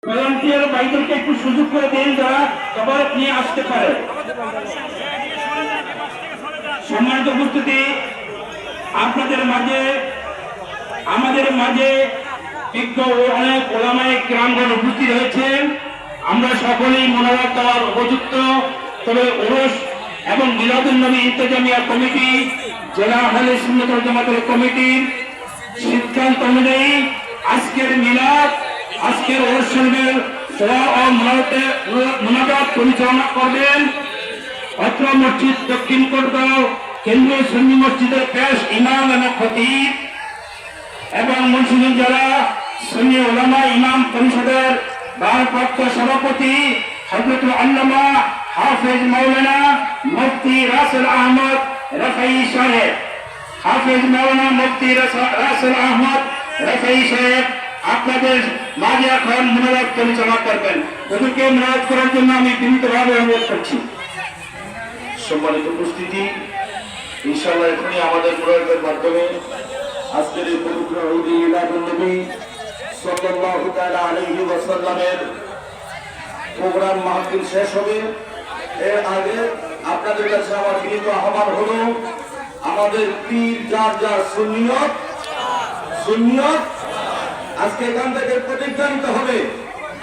Volunteer ভাইদেরকে একটু সুযোগ করে দিন, যারা সবার নিয়ে আসতে পারে। সম্মানিত উপস্থিতি, আপনাদের মাঝে আমাদের মাঝে বিজ্ঞ অনেক ওলামায়ে কেরামগণ উপস্থিত হয়েছেন। আমরা সকলেই মোনাজাত দেওয়ার উপযুক্ত। তবে ওরস এবং মিলাদুন নবী ইন্তেজামিয়া কমিটি, জেলা আহলে সুন্নাত ওয়াল জামাতের কমিটির সিদ্ধান্ত অনুযায়ী আজকের মিলাদ, আজকের ওরস শরীফের দোয়া ও মোনাজাত পরিচালনা করবেন অত্র মসজিদ দক্ষিণ কোটগাঁও কেন্দ্রীয় সুন্নি মসজিদের পেশ ইমাম এবং খতিব এবং মুন্সিগঞ্জ জেলা সুন্নি উলামা ইমাম পরিষদের ভারপ্রাপ্ত সভাপতি হযরতুল আল্লামা হাফেজ মাওলানা মুফতি রাসেল আহমদ রাফাই সাহেব। হাফেজ মাওলানা মুফতি রাসেল আহমদ রাফাই সাহেব আপনাদের মাঝে এখন মোনাজাত পরিচালনা করবেন। ওদেরকে মোনাজাত করার জন্য আমি বিনীতভাবে অনুরোধ করছি। সম্মানিত উপস্থিতি, ইনশাআল্লাহ এখনই আমাদের প্রয়োগের মাধ্যমে আজকের এই পবিত্র ঈদ মিলাদুন নবী সাল্লাল্লাহু তাআলা আলাইহি ওয়াসাল্লামের প্রোগ্রাম মাহফিল শেষ হবে। এর আগে আপনাদের কাছে আমার বিনীত আহ্বান হলো, আমাদের পীর যার যার সুন্নিয়ত আজকে এখান থেকে প্রতিজ্ঞা নিতে হবে।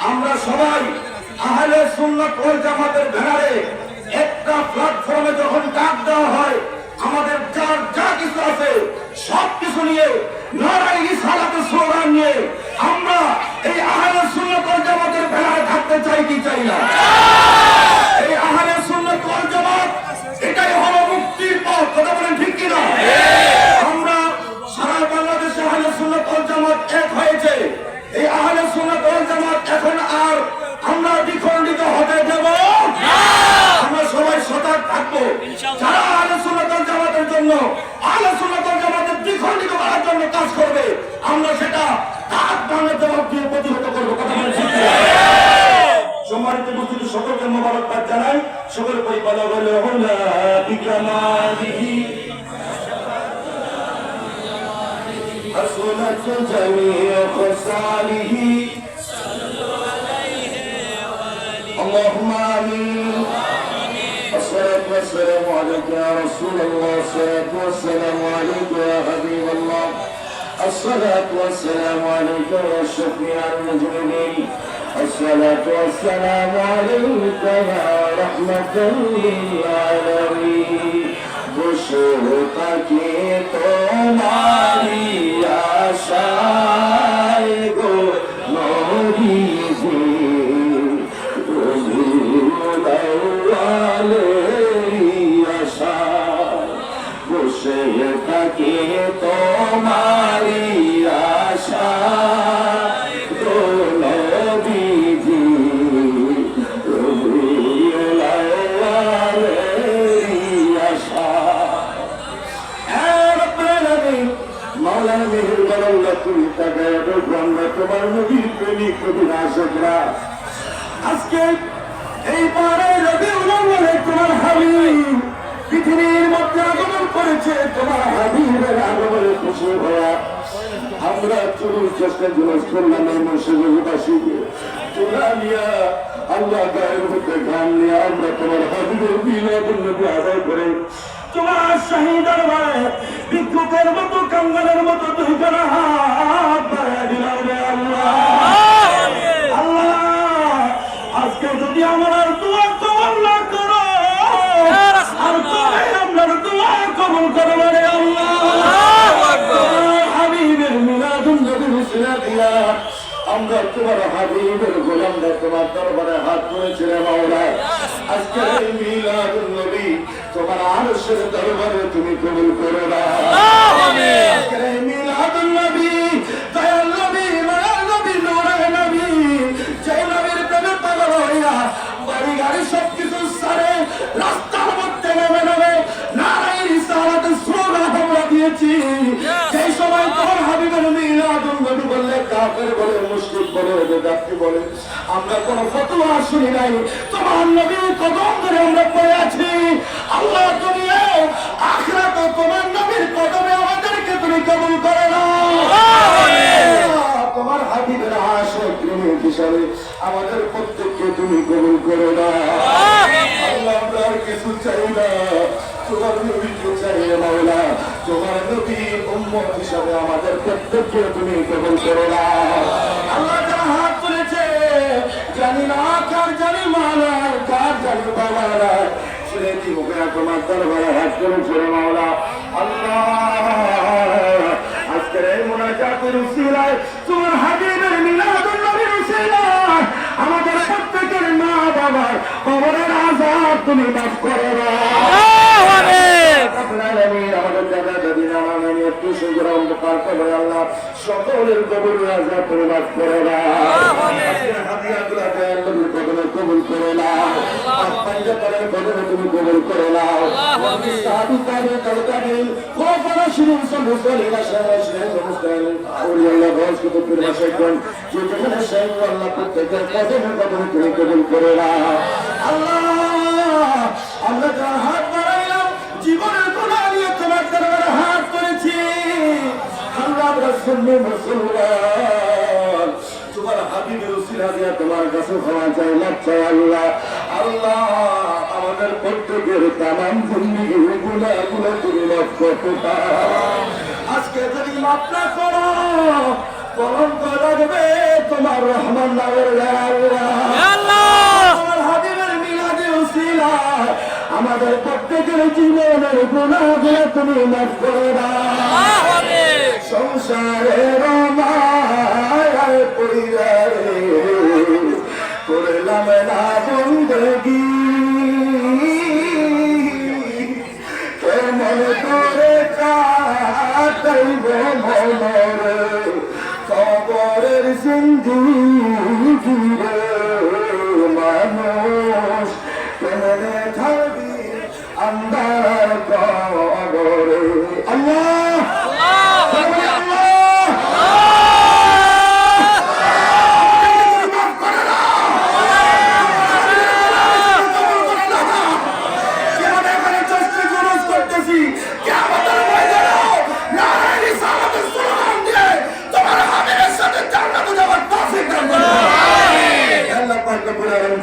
আমরা সবাই আহলে সুন্নাত ওয়াল জামাতের ব্যানারে একটা প্ল্যাটফর্মে যখন ডাক দেওয়া হয়, আমাদের যার যা কিছু আছে সবকিছু নিয়ে নারায়ে রিসালাতের স্লোগান নিয়ে আমরা এই আহলে সুন্নাত ওয়াল জামাতের ব্যানারে থাকতে চাই কি চাই না? এই আহলে সুন্নাত ওয়াল জামাত এটাই হলো মুক্তির পথ। কথা বলেন ঠিক কিনা? আমরা সারা বাংলাদেশে আহলে সুন্নাত ওয়াল জামাত এক হয়েছে। এই আহলে সুন্নাত ওয়াল জামাত এখন আর আমরা দ্বিখণ্ডিত হতে দেব না। আমরা সবাই সজাগ থাকবো। যারা আহলে সুন্নাত ওয়াল জামাতের জন্য, আহলে সুন্নাত ওয়াল জামাতের দ্বিখণ্ডিত করার জন্য কাজ করবে, আমরা সেটা কাজ বাংলার জবাব দিয়ে প্রতিহত করবো। কথা বলেন ঠিক কিনা? সম্মানিত উপস্থিতি, সকলকে মোবারকবাদ জানাই। সকল পরিপালক হলো হুলা বিকামালিহি حسنت جميع خصاله اللهم آمين. الصلاة والسلام عليك يا رسول الله، الصلاة والسلام عليك يا حبيب الله، الصلاة والسلام عليك يا شفيع المجرمين، الصلاة والسلام عليك يا رحمة للعالمين। বসুতাকে তোমারি আশায় গো নবীজি, আশায় বসে থাকে তোমারি আশায় গো নবীজি, তোমার নবীর প্রেমিক নবীর আশিকরা আজকে এই বারে রবিউল আউয়ালে তোমার হাবিব পৃথিবীর মধ্যে আগমন করেছে। তোমার হাবিবের আগমনে খুশি হওয়া আমরা চুরুর চেষ্টা জুলুস করলাম এই মসজিদবাসীকে তোরা নিয়া আল্লাহ গায়ের মধ্যে গান নিয়ে আমরা তোমার হাবিবের মিলাদুন নবী আদায় করে তোমার শাহী দরবারে ভিক্ষুকের মতো কাঙ্গালের মতো দুই জনা হাত বাড়ায় দিলাম রে আল্লাহ। আল্লাহ আজকে যদি আমার দোয়া কবুল না করো, আর তুমি আমার দোয়া কবুল করো রে আল্লাহ। হাবিবের মিলাদুন নবীর উসিলা দিয়া আমরা তোমার হাবিবের গোলামরা তোমার দরবারে হাত তুলেছি রে মাওলা। আজকের এই মিলাদুন নবী তোমার আরশের দরবারে তুমি কবুল করে নাও। আমিন। আজকের এই মিলাদুন নবী দয়াল নবী, মায়ার নবী, নূরের নবী, যে নবীর প্রেমে পাগল হইয়া বাড়ি গাড়ি সবকিছু ছাড়ে রাস্তার মধ্যে নেমে নারায়ে রিসালাতের স্লোগান আমরা দিয়েছি। সেই সময় তোমার হাবিবের মিলাদুন নবী বললে কাফের বলে, মুশরিক বলে, বেদাতি বলে, আমরা কোন ফতোয়া শুনি নাই। তোমার নবীর কদম ধরে আমরা পড়ে আছি। আল্লাহ দুনিয়াও আখিরাতে তোমার নবীর কদমে আমাদেরকে তুমি কবুল করে নাও। তোমার হাবিবের আশিক প্রেমিক হিসাবে আমাদের প্রত্যেককে তুমি কবুল করে দাও। আল্লাহ আমরা আর কিছু চাই না, তোমার নবীকে চাই মাওলা। তোমার নবীর উম্মত হিসাবে আমাদের প্রত্যেককে তুমি কবুল করে দাও। আল্লাহ যারা হাত তুলেছে, জানি না কার জানি মালা, কার জানি বাবা, ছেলে কি মুখে তোমার দরবারে হাত করেছে মাওলা। আল্লাহ আজকের এই মুনাজাতের উসিলায়, তোমার হাবিবের মিলাদুন নবীর উসিলায় আমাদের প্রত্যেকের মা বাবার কবরের আযাব তুমি মাফ করে দাও। আমাদের দাদা দাদি নানা নানি একটু সুন্দর অন্ধকার করে আল্লাহ সকলের কবরের আযাব তুমি মাফ করে দাও। আজকের হাদিয়াগুলো নবীর কদমে কবুল করে নাও, পাঞ্জাবের কদমে তুমি কবুল করে নাও। সাধু কাজে তরকারি খোফানা শিরুন সবুসলিনা শাহরাশিন মুস্তাহিন আউলিয়া গাউস কুতুবের মাশাইখান যেখানে শাইখ আল্লাহ প্রত্যেকের কদমে তুমি কবুল করে নাও। আল্লাহ আমরা যারা হাত বাড়াইলাম, জীবনের গুনাহ নিয়ে তোমার দরবারে হাত করেছি, আল্লাহ রাসূল মুসলমান তোমার হাবিবের উসিলা দিয়া তোমার কাছে ক্ষমা চাই, মাফ চাই আল্লাহ। আল্লাহ আমাদের প্রত্যেকের তামাম জিন্দেগির গুনাহগুলো তুমি মাফ করতে দাও। আজকে যদি মাফ না করো, কলঙ্ক লাগবে তোমার রহমান নামের আল্লাহ। তোমার হাবিবের মিলাদে উসিলা আমাদের প্রত্যেকের জীবনের গুনাহগুলো তুমি মাফ করে দাও। সংসারের মায়ায় পরিবারে করলাম না বন্দগি, কেমন করে কাটাইব মনরে কবরের জিন্দেগি রে, মানুষ কেমনে থাকবি আন্ধার কবরে। আল্লাহ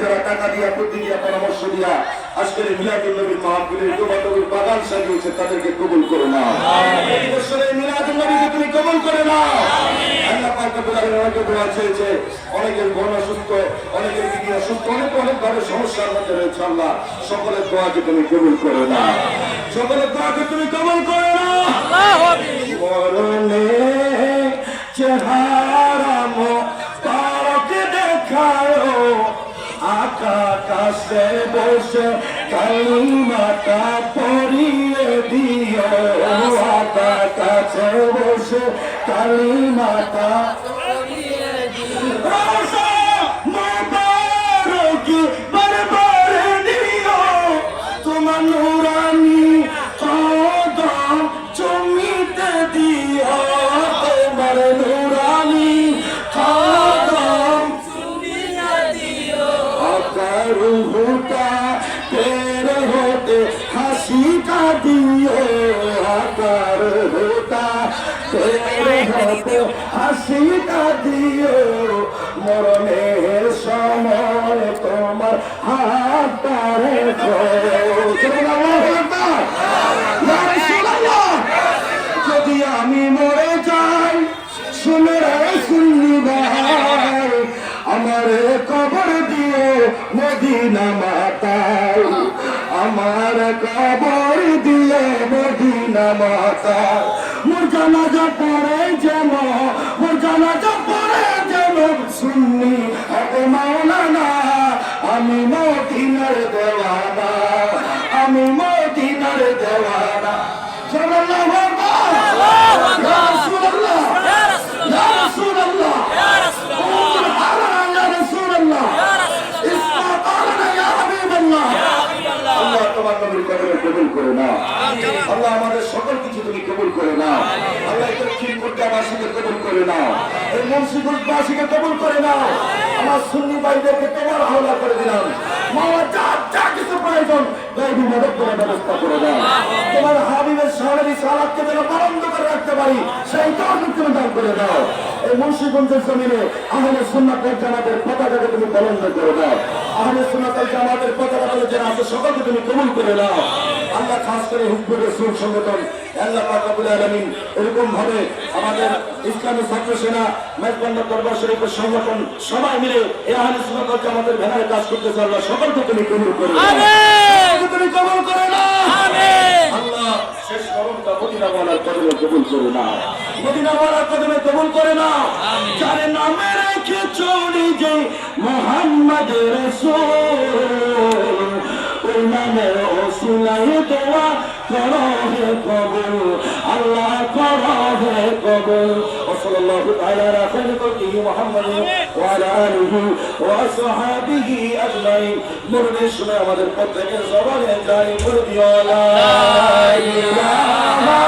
যারা টাকা দিয়া বুদ্ধি দিয়া পরামর্শ দিয়া আজকের মিলাদুন নবীর মাহফিলের নবীর বাগান সাজিয়েছে, তাদেরকে কবুল করে নাও। এই বছরের মিলাদুন নবীকে তুমি কবুল করে নাও। আল্লাহ পাক রব্বুল আলামিন অনেকে দোয়া চেয়েছে, অনেকের বোন অসুস্থ, অনেকের দিদি অসুস্থ, অনেক ভাবে সমস্যার মধ্যে রয়েছে। আল্লাহ সকলের দোয়াকে তুমি কবুল করে নাও, সকলের দোয়াকে তুমি কবুল করে নাও। মরণে চেহারা মোবারক দেখায়, আকাশে বসে কালিমাটা পড়িয়ে দিও, আকাশে বসে কালিমাটা পড়িয়ে দিও, মোবারক বারবার দিও, তোমার নুরানি কদম চুমিতে দিও, তোমার নুরানি কদম রুহুটা তের হতে হাসিটা দিও, আকার হোতা তের হতে হাসিটা দিও, মরণের সময় তোমার হাতটা রেখো। যদি আমি মরে যাই, শুনে শুনলি ভাই, আমার কবর দিও মদিনা মাতায়, আমার কবর দিও মদিনা মাতায়, মোর জানাজা পড়ে যেন, মোর জানাজা পড়ে যেন সুন্নি হবে মাওলানা, আমি মদিনার দেওয়ানা, আমি মদিনার দেওয়ানা। সাল্লাল্লাহু আলাইহি ইয়া রাসূলুল্লাহ, ইয়া রাসূলুল্লাহ, ইয়া রাসূলুল্লাহ, আল্লাহ তোমার নবীর কদমে কবুল করে নাও। আল্লাহ আমাদের সকল কিছু তুমি কবুল করে নাও। আল্লাহ এই দক্ষিণপট্টাবাসীকে কবুল করে নাও, এই মুন্সিগঞ্জবাসীকে কবুল করে নাও। আমার সুন্নি ভাইদেরকে তোমার হাওলা করে দিলাম, মাওলা যা যা কিছু প্রয়োজন গায়বী মদত করার ব্যবস্থা করে দাও। তোমার হাবিবের শাহরি সালাতকে যেন বন্ধ করে রাখতে পারি সেইটাও তুমি দান করে দাও। এই মুন্সিগঞ্জের জমিনে আহলে সুন্নাত ওয়াল জামাতের পতাকাকে তুমি বলন্দ করে দাও। আহলে সুন্নাত ওয়াল জামাতের পতাকা তলে যারা আছে সকলকে তুমি কবুল করে নাও। আল্লাহ খাস করে হিজবুত রাসূল সংগঠন আল্লাহ পাক রব্বুল আলামিন এরকম ভাবে আমাদের ইসলামী ছাত্র সেনা মেজবান্ডা দরবার শরীফের সংগঠন সবাই মিলে এই আহলে সুন্নাত ওয়াল জামাতের ব্যানারে কাজ করতেছে। আল্লাহ সকলকে তুমি কবুল করে নাও। আমিন। তুমি কবুল করে নাও। আমিন। আল্লাহ শেষ করণটা মদিনাওয়ালার কদমে কবুল করে নাও। মদিনাওয়ালার কদমে কবুল করে নাও। যার নামে রেখেছো নিজে মুহাম্মদ রাসূল, ওই নামের ওসিলায় দোয়া করো হে কবুল, আল্লাহ করো হে কবুল। সাল্লাল্লাহু তাআলা আলা খায়রি খালকিহি মুহাম্মাদিন ওয়া আলা আলিহি ওয়া আসহাবিহি আজমাইন। মুরদি শুনে আমাদের প্রত্যেকের জবানে জারি করে দিও লা ইলাহা